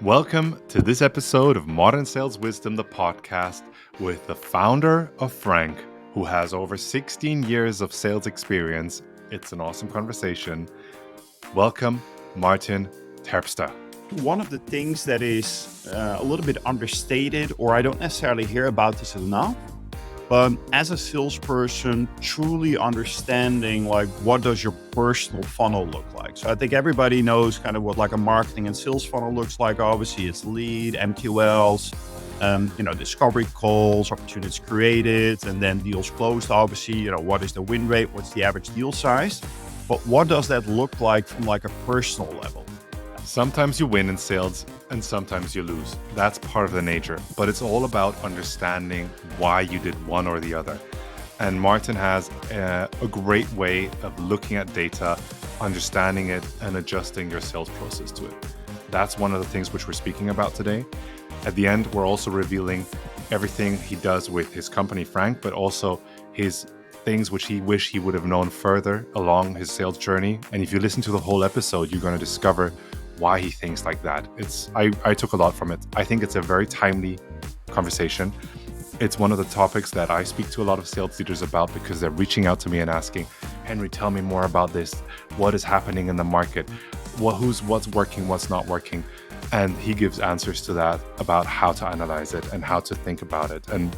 Welcome to this episode of Modern Sales Wisdom, the podcast, with the founder of FRANQ, who has over 16 years of sales experience. It's an awesome conversation. Welcome, Martijn Terpstra. One of the things that is a little bit understated, or I don't necessarily hear about this enough, but as a salesperson, truly understanding like what does your personal funnel look like. So I think everybody knows kind of what like a marketing and sales funnel looks like. Obviously, it's lead, MQLs, discovery calls, opportunities created, and then deals closed. Obviously, what is the win rate? What's the average deal size? But what does that look like from like a personal level? Sometimes you win in sales and sometimes you lose. That's part of the nature, but it's all about understanding why you did one or the other. And Martijn has a great way of looking at data, understanding it, and adjusting your sales process to it. That's one of the things which we're speaking about today. At the end, we're also revealing everything he does with his company, FRANQ, but also his things which he wish he would have known further along his sales journey. And if you listen to the whole episode, you're going to discover why he thinks like that. I took a lot from it. I think it's a very timely conversation. It's one of the topics that I speak to a lot of sales leaders about because they're reaching out to me and asking, Henry, tell me more about this. What is happening in the market? What's working, what's not working? And he gives answers to that about how to analyze it and how to think about it. And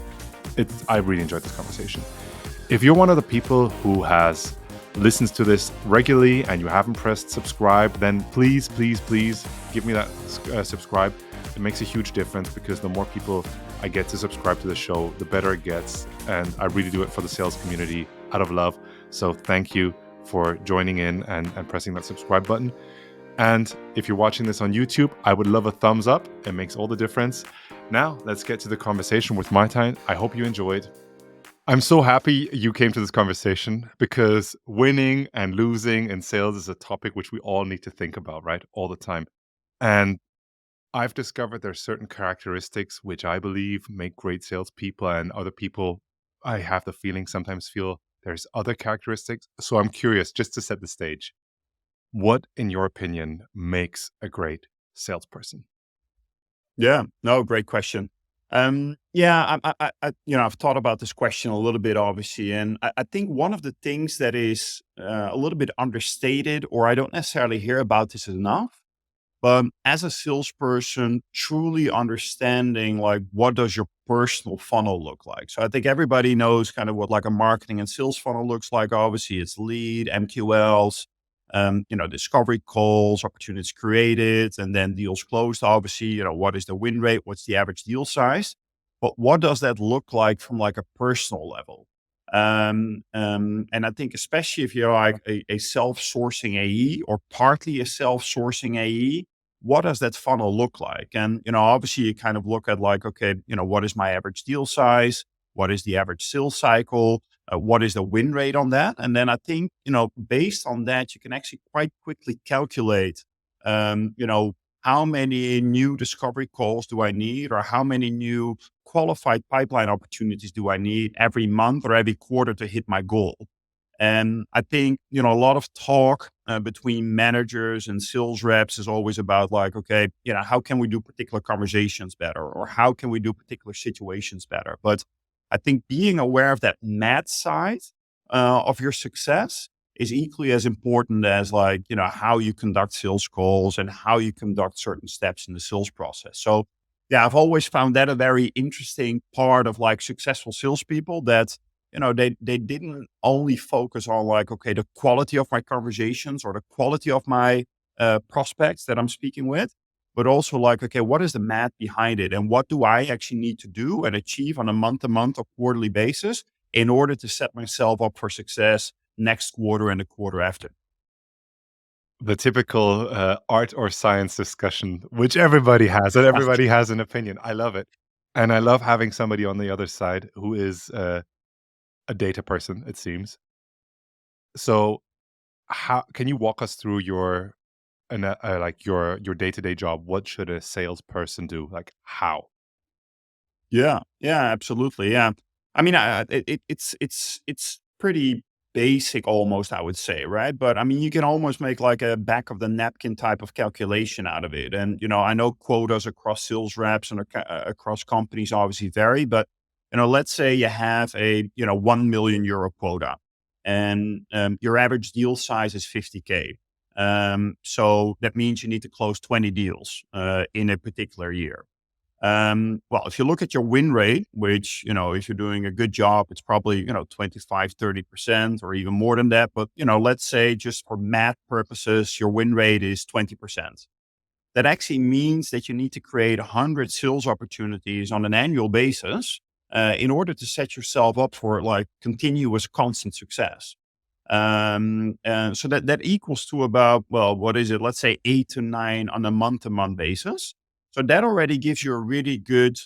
I really enjoyed this conversation. If you're one of the people who listens to this regularly and you haven't pressed subscribe, then please give me that subscribe. It makes a huge difference because the more people I get to subscribe to the show, the better it gets. And I really do it for the sales community out of love. So thank you for joining in and pressing that subscribe button. And if you're watching this on YouTube, I would love a thumbs up. It makes all the difference. Now, let's get to the conversation with Martijn. I hope you enjoyed. I'm so happy you came to this conversation because winning and losing in sales is a topic which we all need to think about, right? All the time. And I've discovered there's certain characteristics which I believe make great salespeople, and other people, I have the feeling, sometimes feel there's other characteristics. So I'm curious, just to set the stage, what, in your opinion, makes a great salesperson? Yeah, no, great question. I've thought about this question a little bit, obviously, and I think one of the things that is a little bit understated, or I don't necessarily hear about this enough, but as a salesperson, truly understanding like what does your personal funnel look like. So I think everybody knows kind of what like a marketing and sales funnel looks like. Obviously, it's lead, MQLs, discovery calls, opportunities created, and then deals closed. Obviously, what is the win rate? What's the average deal size? But what does that look like from like a personal level? And I think especially if you're like a self-sourcing AE or partly a self-sourcing AE, what does that funnel look like? And, obviously you kind of look at like, okay, what is my average deal size? What is the average sales cycle? What is the win rate on that? And then I think, based on that, you can actually quite quickly calculate, how many new discovery calls do I need, or how many new qualified pipeline opportunities do I need every month or every quarter to hit my goal? And I think, a lot of talk between managers and sales reps is always about like, okay, how can we do particular conversations better, or how can we do particular situations better? But I think being aware of that math side of your success is equally as important as like, how you conduct sales calls and how you conduct certain steps in the sales process. So yeah, I've always found that a very interesting part of like successful salespeople that, they didn't only focus on like, okay, the quality of my conversations or the quality of my prospects that I'm speaking with, but also like, okay, what is the math behind it? And what do I actually need to do and achieve on a month-to-month or quarterly basis in order to set myself up for success next quarter and the quarter after? The typical art or science discussion, which everybody has, and everybody has an opinion. I love it. And I love having somebody on the other side who is a data person, it seems. So how can you walk us through your day-to-day job? What should a salesperson do? Like how? Yeah, absolutely. Yeah. I mean, it's pretty basic almost, I would say, right? But I mean, you can almost make like a back of the napkin type of calculation out of it. And, I know quotas across sales reps and across companies obviously vary, but, let's say you have a, 1 million euro quota and your average deal size is 50K. So that means you need to close 20 deals in a particular year. Well, if you look at your win rate, which, if you're doing a good job, it's probably, 25, 30% or even more than that. But, let's say just for math purposes, your win rate is 20%. That actually means that you need to create 100 sales opportunities on an annual basis in order to set yourself up for like continuous constant success. So that equals to about, well, what is it? Let's say 8 to 9 on a month-to-month basis. So that already gives you a really good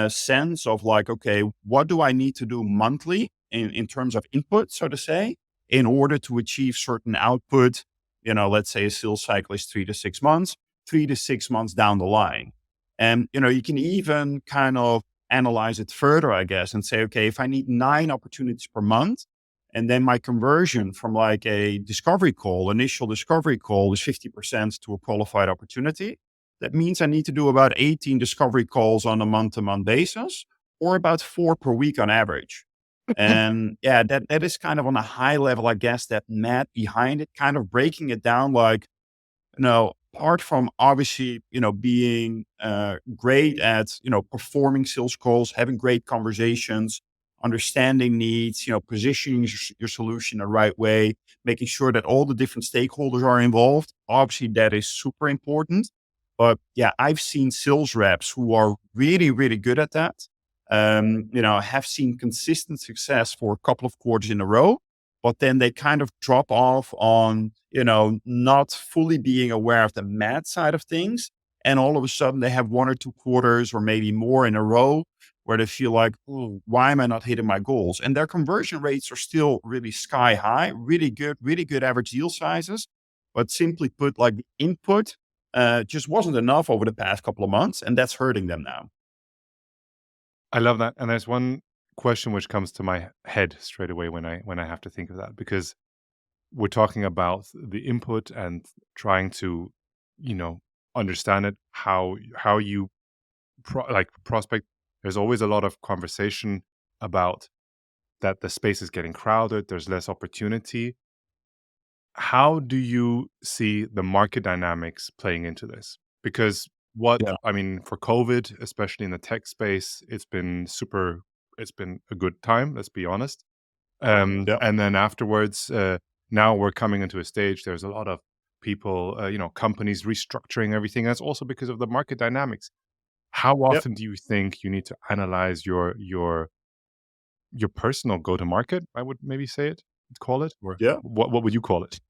sense of like, okay, what do I need to do monthly in terms of input, so to say, in order to achieve certain output? Let's say a sales cycle is 3 to 6 months, 3 to 6 months down the line. And, you can even kind of analyze it further, I guess, and say, okay, if I need 9 opportunities per month, and then my conversion from like a initial discovery call is 50% to a qualified opportunity. That means I need to do about 18 discovery calls on a month-to-month basis, or about 4 per week on average. And yeah, that is kind of on a high level, I guess, that math behind it, kind of breaking it down like, apart from obviously, being great at, performing sales calls, having great conversations, understanding needs, positioning your solution the right way, making sure that all the different stakeholders are involved. Obviously, that is super important. But yeah, I've seen sales reps who are really, really good at that. Have seen consistent success for a couple of quarters in a row, but then they kind of drop off on, not fully being aware of the math side of things. And all of a sudden they have 1 or 2 quarters or maybe more in a row where they feel like, oh, why am I not hitting my goals? And their conversion rates are still really sky high, really good average deal sizes. But simply put, like the input just wasn't enough over the past couple of months. And that's hurting them now. I love that. And there's one question which comes to my head straight away when I have to think of that, because we're talking about the input and trying to, you know, understand it, how you prospect. There's always a lot of conversation about that the space is getting crowded, there's less opportunity. How do you see the market dynamics playing into this? Because what Yeah. I mean, for COVID, especially in the tech space, it's been a good time, let's be honest. Yeah. And then afterwards, now we're coming into a stage, there's a lot of people, companies restructuring everything. That's also because of the market dynamics. How Yeah. often do you think you need to analyze your personal go to market? I would maybe say it, call it, or Yeah. what would you call it?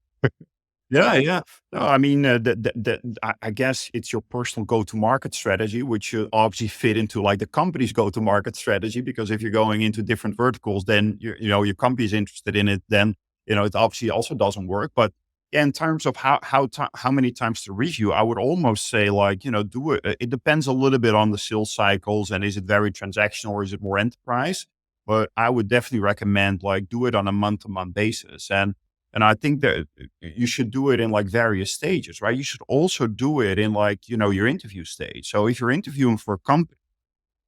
Yeah, yeah. No, I mean, I guess it's your personal go-to-market strategy, which should obviously fit into like the company's go-to-market strategy. Because if you're going into different verticals, then your company is interested in it. Then it obviously also doesn't work. But yeah, in terms of how many times to review, I would almost say like do it. It depends a little bit on the sales cycles and is it very transactional or is it more enterprise. But I would definitely recommend like do it on a month-to-month basis. And I think that you should do it in like various stages, right? You should also do it in like, your interview stage. So if you're interviewing for a company,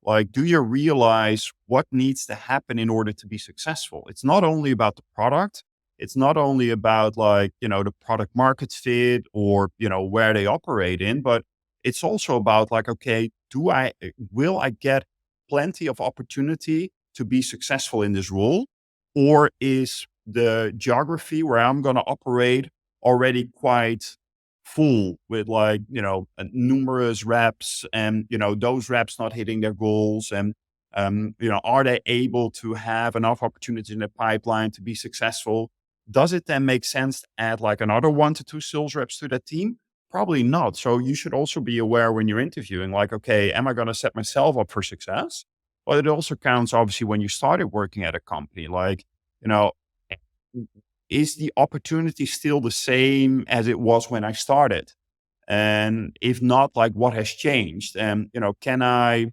like, do you realize what needs to happen in order to be successful? It's not only about the product. It's not only about like, the product market fit or, where they operate in, but it's also about like, okay, will I get plenty of opportunity to be successful in this role? Or is the geography where I'm going to operate already quite full with like, numerous reps and, those reps not hitting their goals and, are they able to have enough opportunities in the pipeline to be successful? Does it then make sense to add like another 1 to 2 sales reps to that team? Probably not. So you should also be aware when you're interviewing, like, okay, am I going to set myself up for success? But it also counts obviously when you started working at a company, like, you know, is the opportunity still the same as it was when I started? And if not, like what has changed? And, can I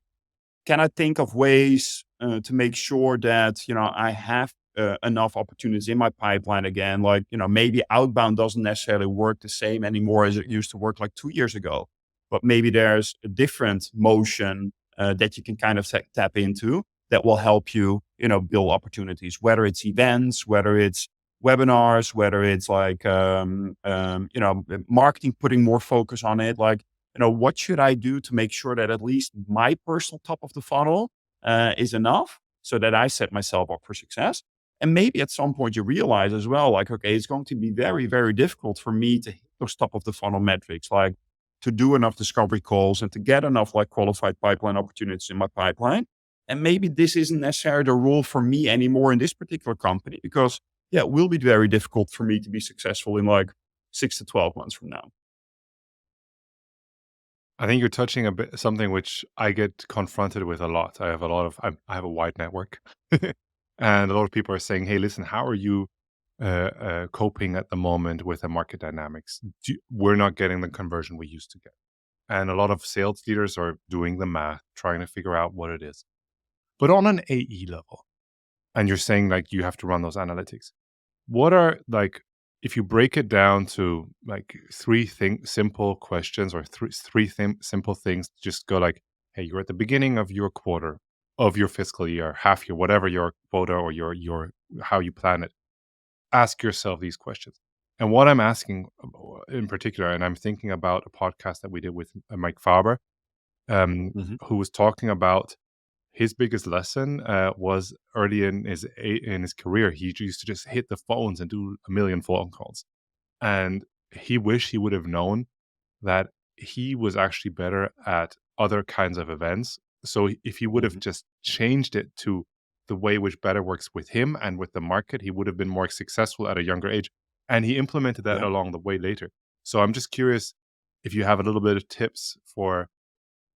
think of ways to make sure that, I have enough opportunities in my pipeline again. Like, maybe outbound doesn't necessarily work the same anymore as it used to work like 2 years ago, but maybe there's a different motion that you can kind of tap into that will help you, build opportunities, whether it's events, whether it's webinars, whether it's like, marketing, putting more focus on it. Like, what should I do to make sure that at least my personal top of the funnel is enough so that I set myself up for success? And maybe at some point you realize as well, like, okay, it's going to be very, very difficult for me to hit those top of the funnel metrics, like to do enough discovery calls and to get enough like qualified pipeline opportunities in my pipeline. And maybe this isn't necessarily the rule for me anymore in this particular company because it will be very difficult for me to be successful in like 6 to 12 months from now. I think you're touching a bit something which I get confronted with a lot. I have a wide network, and a lot of people are saying, "Hey, listen, how are you coping at the moment with the market dynamics? We're not getting the conversion we used to get." And a lot of sales leaders are doing the math, trying to figure out what it is. But on an AE level, and you're saying like you have to run those analytics. What are like if you break it down to like simple questions or simple things, just go like, hey, you're at the beginning of your quarter of your fiscal year, half year, whatever your quota or your how you plan it. Ask yourself these questions. And what I'm asking in particular, and I'm thinking about a podcast that we did with Mike Faber, Mhm. who was talking about his biggest lesson was early in his career. He used to just hit the phones and do a million phone calls, and he wished he would have known that he was actually better at other kinds of events. So if he would have Mhm. just changed it to the way which better works with him and with the market, he would have been more successful at a younger age. And he implemented that Yeah. along the way later. So I'm just curious if you have a little bit of tips for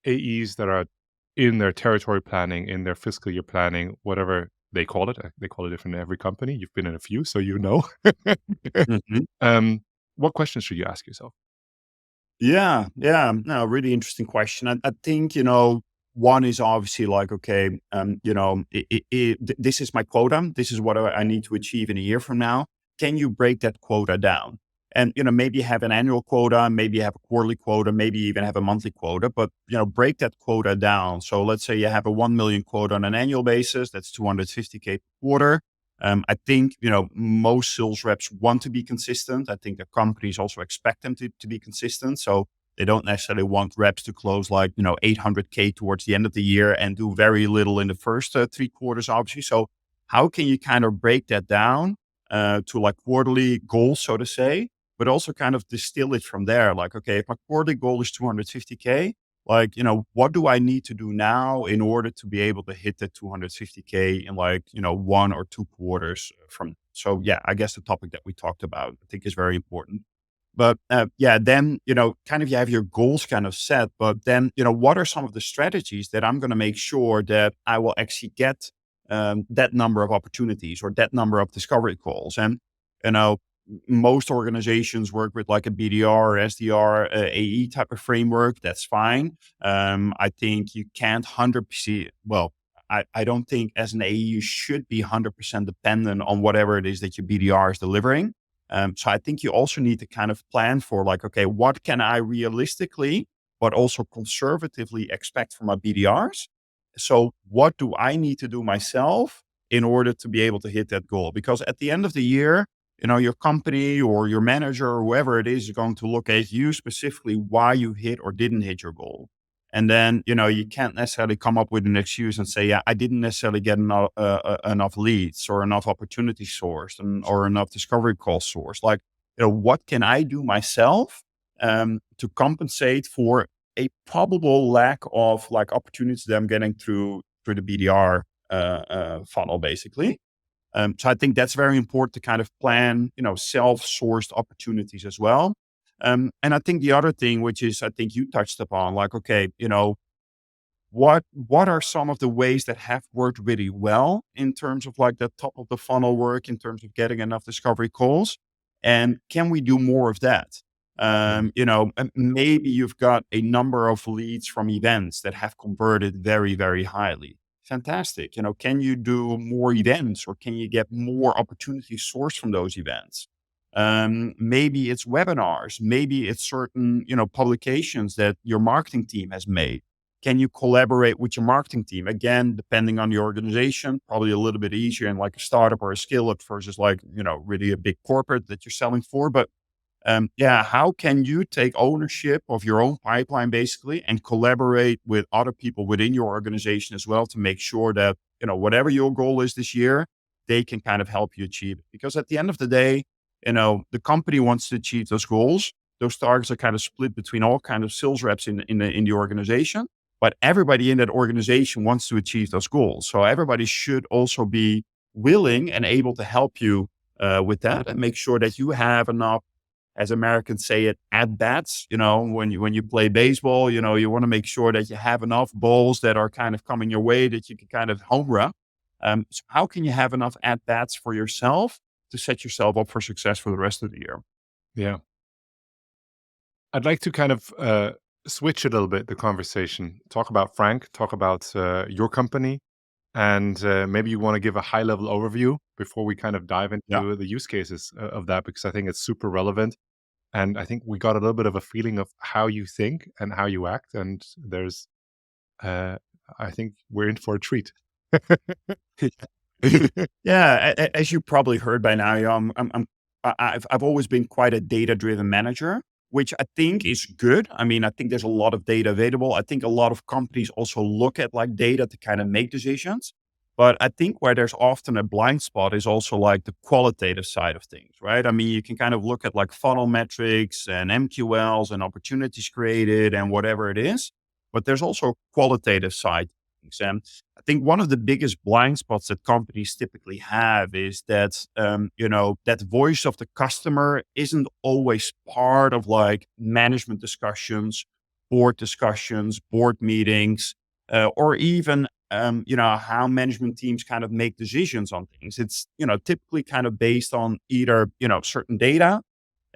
AEs that are in their territory planning, in their fiscal year planning, whatever they call it. They call it different in every company. You've been in a few, so you know. Mhm. um, what questions should you ask yourself? Yeah, yeah. No, really interesting question. I think, one is obviously like, okay, this is my quota. This is what I need to achieve in a year from now. Can you break that quota down? And, maybe you have an annual quota, maybe you have a quarterly quota, maybe you even have a monthly quota, but, break that quota down. So let's say you have a 1 million quota on an annual basis. That's 250K per quarter. I think, most sales reps want to be consistent. I think the companies also expect them to be consistent. So they don't necessarily want reps to close like, 800K towards the end of the year and do very little in the first 3 quarters, obviously. So how can you kind of break that down to like quarterly goals, so to say, but also kind of distill it from there? Like, okay, if my quarterly goal is 250K, like, what do I need to do now in order to be able to hit that 250K in like, 1 or 2 quarters from? So yeah, I guess the topic that we talked about, I think is very important. But yeah, then, kind of you have your goals kind of set, but then, what are some of the strategies that I'm going to make sure that I will actually get that number of opportunities or that number of discovery calls? And, you know, most organizations work with like a BDR or SDR, AE type of framework. That's fine. I think you can't 100%. Well, I don't think as an AE you should be 100% dependent on whatever it is that your BDR is delivering. So I think you also need to kind of plan for like, okay, what can I realistically, but also conservatively expect from my BDRs? So what do I need to do myself in order to be able to hit that goal? Because at the end of the year, your company or your manager or whoever it is going to look at you specifically why you hit or didn't hit your goal. And then, you can't necessarily come up with an excuse and say, yeah, I didn't necessarily get enough leads or enough opportunity sourced or enough discovery call sourced. Like, what can I do myself to compensate for a probable lack of like opportunities that I'm getting through the BDR funnel, basically. So I think that's very important to kind of plan, self-sourced opportunities as well. And I think the other thing, which is I think you touched upon, like, okay, what are some of the ways that have worked really well in terms of like the top of the funnel work, in terms of getting enough discovery calls, and can we do more of that? Mhm. And maybe you've got a number of leads from events that have converted very, very highly. Fantastic. Can you do more events or can you get more opportunities sourced from those events? Maybe it's webinars, maybe it's certain, publications that your marketing team has made. Can you collaborate with your marketing team? Again, depending on the organization, probably a little bit easier in like a startup or a scale up versus like, really a big corporate that you're selling for. But yeah, how can you take ownership of your own pipeline basically and collaborate with other people within your organization as well to make sure that, whatever your goal is this year, they can kind of help you achieve it. Because at the end of the day, the company wants to achieve those goals. Those targets are kind of split between all kind of sales reps in the organization, but everybody in that organization wants to achieve those goals. So everybody should also be willing and able to help you with that and make sure that you have enough, as Americans say it, at bats. When you play baseball, you want to make sure that you have enough balls that are kind of coming your way that you can kind of home run. So how can you have enough at bats for yourself to set yourself up for success for the rest of the year? Yeah. I'd like to kind of switch a little bit the conversation, talk about FRANQ, talk about your company, and maybe you want to give a high level overview before we kind of dive Yeah. into the use cases of that, because I think it's super relevant. And I think we got a little bit of a feeling of how you think and how you act. And uh, I think we're in for a treat. Yeah, as you probably heard by now, I've always been quite a data-driven manager, which I think is good. I mean, I think there's a lot of data available. I think a lot of companies also look at like data to kind of make decisions. But I think where there's often a blind spot is also like the qualitative side of things, right? I mean, you can kind of look at like funnel metrics and MQLs and opportunities created and whatever it is. But there's also a qualitative side to things. And I think one of the biggest blind spots that companies typically have is that, that voice of the customer isn't always part of like management discussions, board meetings, or even, how management teams kind of make decisions on things. It's, typically kind of based on either, certain data,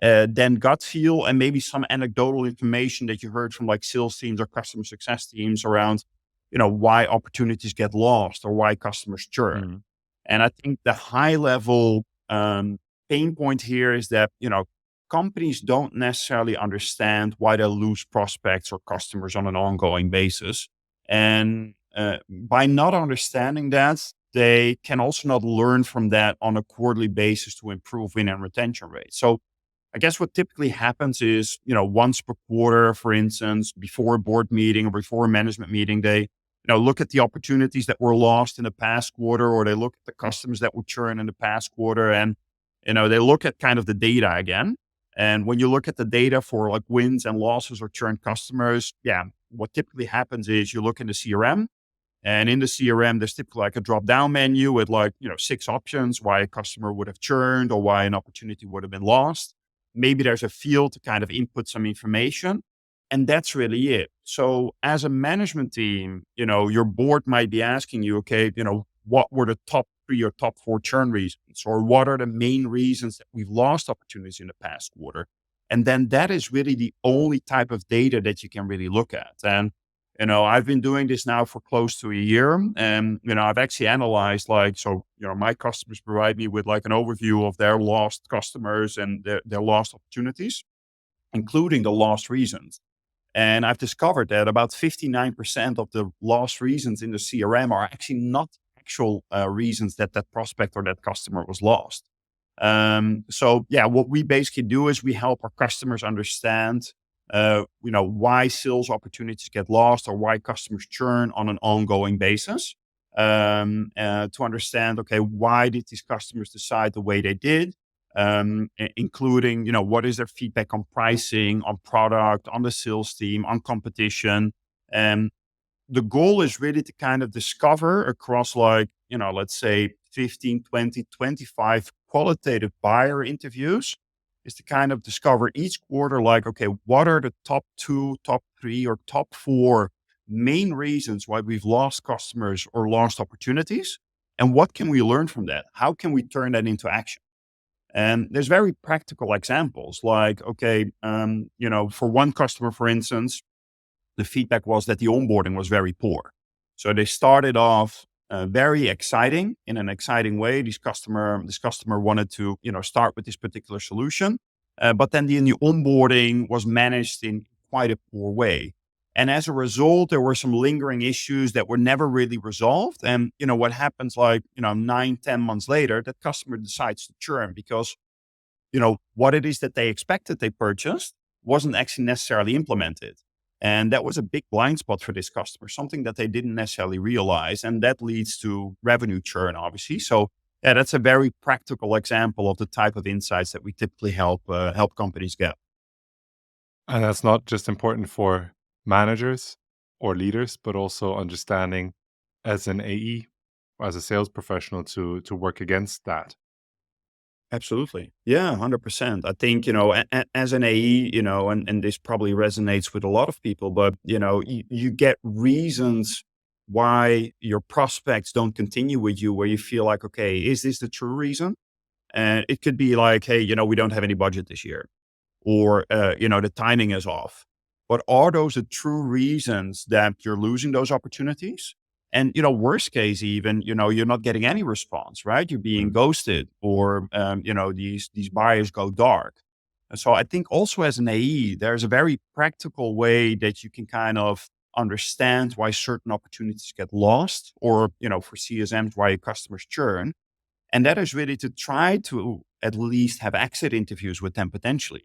then gut feel, and maybe some anecdotal information that you heard from like sales teams or customer success teams around, why opportunities get lost or why customers churn. Mm. And I think the high level pain point here is that, companies don't necessarily understand why they lose prospects or customers on an ongoing basis. And by not understanding that, they can also not learn from that on a quarterly basis to improve win and retention rates. So I guess what typically happens is, once per quarter, for instance, before a board meeting or before a management meeting, they, look at the opportunities that were lost in the past quarter, or they look at the customers that were churned in the past quarter, and, they look at kind of the data again. And when you look at the data for like wins and losses or churned customers, yeah, what typically happens is you look in the CRM, and in the CRM, there's typically like a drop down menu with like, 6 options why a customer would have churned or why an opportunity would have been lost. Maybe there's a field to kind of input some information. And that's really it. So as a management team, your board might be asking you, okay, what were the top 3 or top 4 churn reasons? Or what are the main reasons that we've lost opportunities in the past quarter? And then that is really the only type of data that you can really look at. And I've been doing this now for close to a year. And, I've actually analyzed my customers provide me with like an overview of their lost customers and their lost opportunities, including the lost reasons. And I've discovered that about 59% of the lost reasons in the CRM are actually not actual reasons that prospect or that customer was lost. So yeah, what we basically do is we help our customers understand why sales opportunities get lost or why customers churn on an ongoing basis. To understand, okay, why did these customers decide the way they did? Including, what is their feedback on pricing, on product, on the sales team, on competition. And the goal is really to kind of discover across like, let's say 15, 20, 25 qualitative buyer interviews is to kind of discover each quarter, like, okay, what are the top 2, top 3, or top 4 main reasons why we've lost customers or lost opportunities? And what can we learn from that? How can we turn that into action? And there's very practical examples like, okay, for one customer, for instance, the feedback was that the onboarding was very poor. So they started off very exciting in an exciting way. This customer wanted to, start with this particular solution, but then the onboarding was managed in quite a poor way. And as a result, there were some lingering issues that were never really resolved. And what happens, like 9, 10 months later, that customer decides to churn because what it is that they expected they purchased wasn't actually necessarily implemented. And that was a big blind spot for this customer, something that they didn't necessarily realize. And that leads to revenue churn, obviously. So yeah, that's a very practical example of the type of insights that we typically help companies get. And that's not just important for managers or leaders, but also understanding as an AE or as a sales professional to work against that. Absolutely. Yeah, 100%. I think, as an AE, and this probably resonates with a lot of people, but, you get reasons why your prospects don't continue with you where you feel like, okay, is this the true reason? And it could be like, hey, we don't have any budget this year, or, the timing is off. But are those the true reasons that you're losing those opportunities? And, worst case, even, you're not getting any response, right? You're being Mm. ghosted, or, these buyers go dark. And so I think also as an AE, there's a very practical way that you can kind of understand why certain opportunities get lost, or, for CSMs, why your customers churn. And that is really to try to at least have exit interviews with them potentially.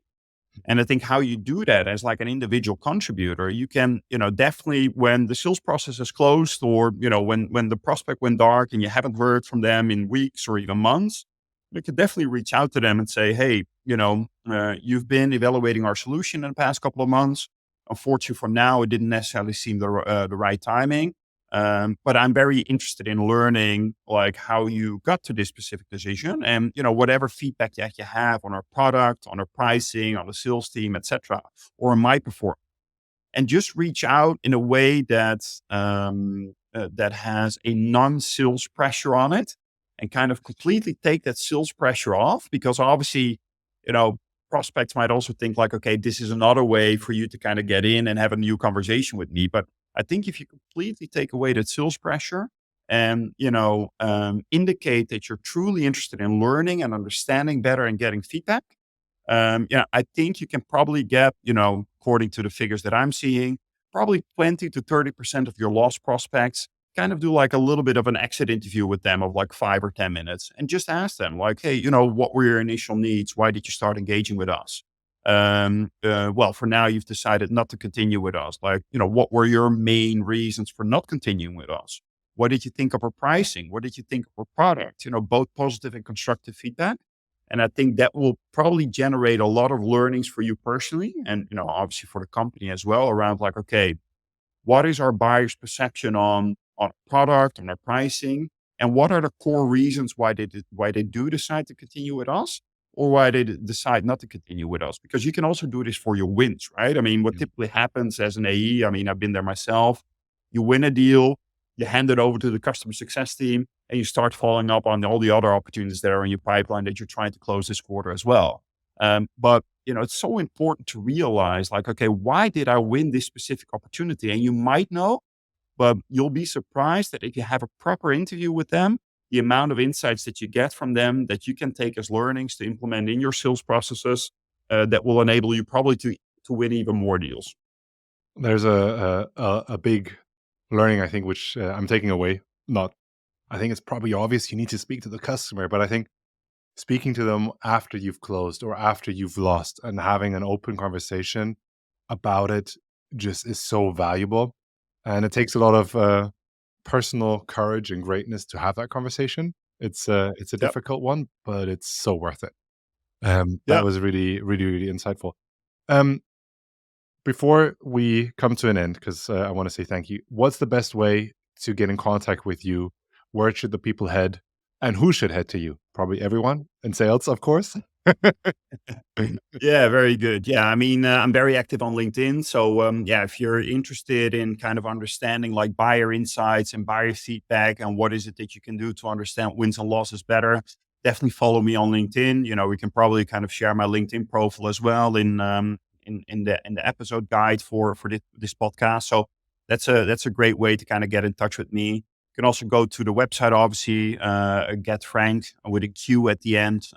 And I think how you do that as like an individual contributor, you can, definitely, when the sales process is closed, or, when the prospect went dark and you haven't heard from them in weeks or even months, you could definitely reach out to them and say, hey, you've been evaluating our solution in the past couple of months. Unfortunately, for now, it didn't necessarily seem the right timing. But I'm very interested in learning, like, how you got to this specific decision, and whatever feedback that you have on our product, on our pricing, on the sales team, etc., or on my performance, and just reach out in a way that has a non-sales pressure on it, and kind of completely take that sales pressure off. Because obviously, you know, prospects might also think like, okay, this is another way for you to kind of get in and have a new conversation with me. But I think if you completely take away that sales pressure, and indicate that you're truly interested in learning and understanding better and getting feedback, I think you can probably get, according to the figures that I'm seeing, probably 20 to 30% of your lost prospects. Kind of do like a little bit of an exit interview with them of like 5 or 10 minutes, and just ask them like, hey, what were your initial needs? Why did you start engaging with us? Well, for now, you've decided not to continue with us. Like, what were your main reasons for not continuing with us? What did you think of our pricing? What did you think of our product? Both positive and constructive feedback. And I think that will probably generate a lot of learnings for you personally, and, obviously for the company as well, around like, okay, what is our buyer's perception on our product, on our pricing, and what are the core reasons why they do decide to continue with us, or why they decide not to continue with us? Because you can also do this for your wins, right? I mean, what Mm. typically happens as an AE, I mean, I've been there myself. You win a deal, you hand it over to the customer success team, and you start following up on all the other opportunities that are in your pipeline that you're trying to close this quarter as well. But it's so important to realize, like, okay, why did I win this specific opportunity? And you might know, but you'll be surprised that if you have a proper interview with them, the amount of insights that you get from them that you can take as learnings to implement in your sales processes, that will enable you probably to win even more deals. There's a big learning, I think, which I'm taking away. Not, I think it's probably obvious you need to speak to the customer, but I think speaking to them after you've closed or after you've lost and having an open conversation about it just is so valuable. And it takes a lot of personal courage and greatness to have that conversation. It's a Yep. difficult one, but it's so worth it. That Yeah. was really, really, really insightful. Um, Before we come to an end, because I want to say thank you. What's the best way to get in contact with you? Where should the people head, and who should head to you? Probably everyone in sales, of course. Yeah, very good. Yeah, I mean, I'm very active on LinkedIn. So, yeah, if you're interested in kind of understanding like buyer insights and buyer feedback, and what is it that you can do to understand wins and losses better, definitely follow me on LinkedIn. We can probably kind of share my LinkedIn profile as well in the episode guide for this podcast. So that's a great way to kind of get in touch with me. You can also go to the website, obviously, get FRANQ with a Q at the end,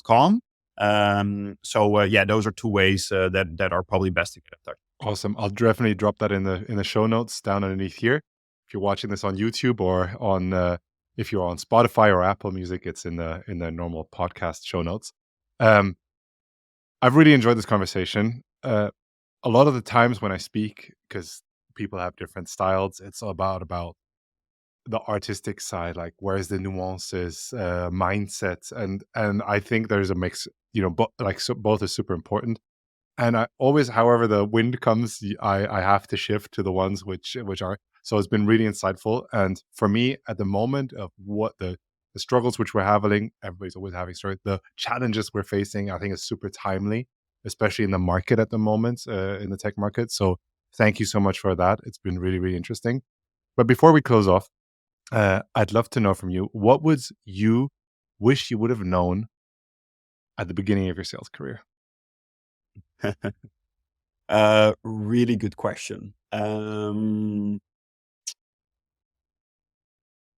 .com. Those are two ways that are probably best to get in touch. Awesome. I'll definitely drop that in the show notes down underneath here. If you're watching this on YouTube or on if you're on Spotify or Apple Music, it's in the normal podcast show notes. I've really enjoyed this conversation. A lot of the times when I speak, because people have different styles, it's about the artistic side, like where's the nuances, mindsets, and I think there's a mix. Both are super important. And I always, however the wind comes, I have to shift to the ones which are. So it's been really insightful. And for me, at the moment of what the struggles which we're having, everybody's always having stories. The challenges we're facing, I think, is super timely, especially in the market at the moment, in the tech market. So thank you so much for that. It's been really, really interesting. But before we close off, I'd love to know from you, what would you wish you would have known at the beginning of your sales career? Really good question.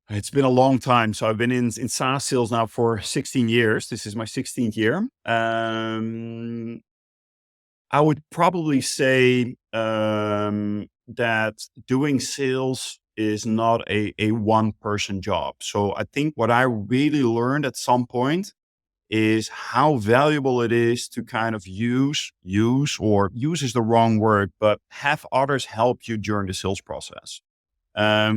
It's been a long time. So I've been in SaaS sales now for 16 years. This is my 16th year. I would probably say that doing sales is not a one-person job. So I think what I really learned at some point is how valuable it is to kind of use is the wrong word, but have others help you during the sales process.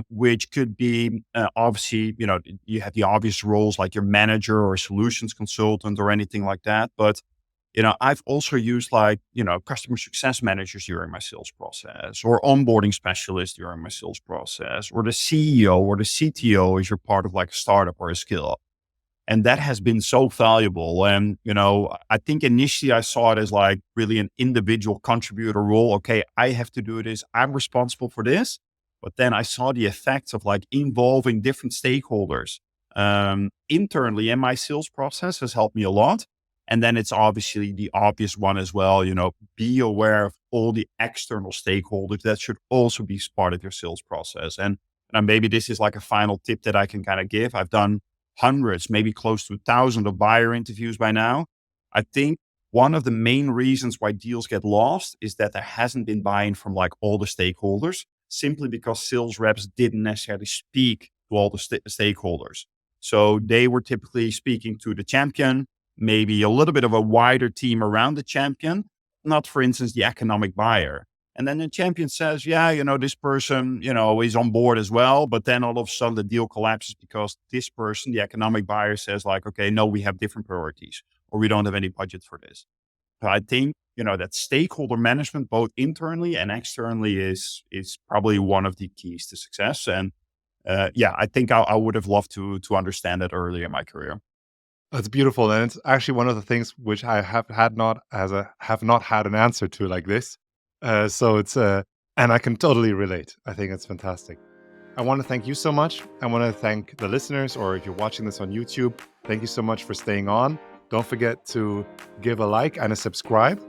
Which could be obviously, you have the obvious roles like your manager or solutions consultant or anything like that. But, I've also used customer success managers during my sales process, or onboarding specialists during my sales process, or the CEO or the CTO if you're part of like a startup or a scale up. And that has been so valuable. And, I think initially I saw it as like really an individual contributor role. Okay, I have to do this. I'm responsible for this. But then I saw the effects of like involving different stakeholders internally, and my sales process has helped me a lot. And then it's obviously the obvious one as well, be aware of all the external stakeholders that should also be part of your sales process. And maybe this is like a final tip that I can kind of give. I've done hundreds, maybe close to 1,000 of buyer interviews by now. I think one of the main reasons why deals get lost is that there hasn't been buy-in from like all the stakeholders, simply because sales reps didn't necessarily speak to all the stakeholders. So they were typically speaking to the champion, maybe a little bit of a wider team around the champion, not, for instance, the economic buyer. And then the champion says, this person, is on board as well. But then all of a sudden the deal collapses because this person, the economic buyer, says like, okay, no, we have different priorities, or we don't have any budget for this. So I think, that stakeholder management, both internally and externally, is probably one of the keys to success. And I think I would have loved to understand that earlier in my career. That's beautiful, and it's actually one of the things which I have not had an answer to like this. So it's and I can totally relate. I think it's fantastic. I want to thank you so much. I want to thank the listeners, or if you're watching this on YouTube, thank you so much for staying on. Don't forget to give a like and a subscribe.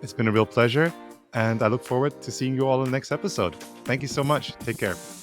It's been a real pleasure, and I look forward to seeing you all in the next episode. Thank you so much. Take care.